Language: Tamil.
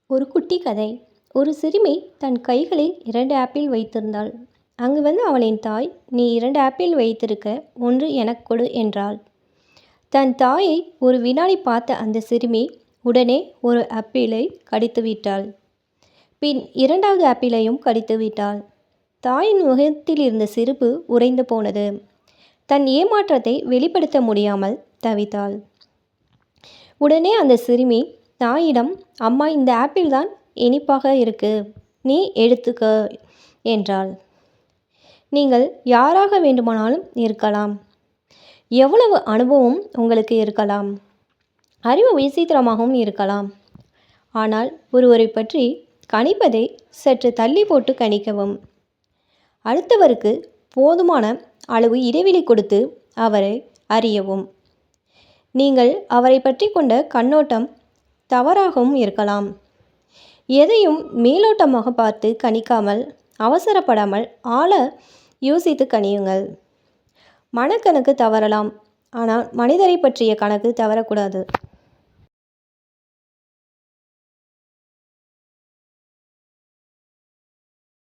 ஒரு குட்டி கதை. ஒரு சிறுமி தன் கைகளில் 2 ஆப்பிள் வைத்திருந்தாள். அங்கு வந்து அவளின் தாய், "நீ 2 ஆப்பிள் வைத்திருக்க, ஒன்று எனக்கு கொடு" என்றாள். தன் தாயை ஒரு வினாடி பார்த்த அந்த சிறுமி உடனே ஒரு ஆப்பிளை கடித்து விட்டாள். பின் 2வது ஆப்பிளையும் கடித்து விட்டாள். தாயின் முகத்தில் இருந்த சிரிப்பு உறைந்து போனது. தன் ஏமாற்றத்தை வெளிப்படுத்த முடியாமல் தவித்தாள். உடனே அந்த சிறுமி தாயிடம், "அம்மா, இந்த ஆப்பிள் தான் இனிப்பாக இருக்கு, நீ எடுத்துக்க" என்றாள். நீங்கள் யாராக வேண்டுமானாலும் இருக்கலாம், எவ்வளவு அனுபவம் உங்களுக்கு இருக்கலாம், அறிவு விசித்திரமாகவும் இருக்கலாம். ஆனால் ஒருவரை பற்றி கணிப்பதை சற்று தள்ளி போட்டு கணிக்கவும். அடுத்தவருக்கு போதுமான அளவு இடைவெளி கொடுத்து அவரை அறியவும். நீங்கள் அவரை பற்றி கொண்ட கண்ணோட்டம் தவறாகவும் இருக்கலாம். எதையும் மேலோட்டமாக பார்த்து கணிக்காமல், அவசரப்படாமல் ஆழ யோசித்து கணியுங்கள். மனக்கணக்கு தவறலாம், ஆனால் மனிதரை பற்றிய கணக்கு தவறக்கூடாது.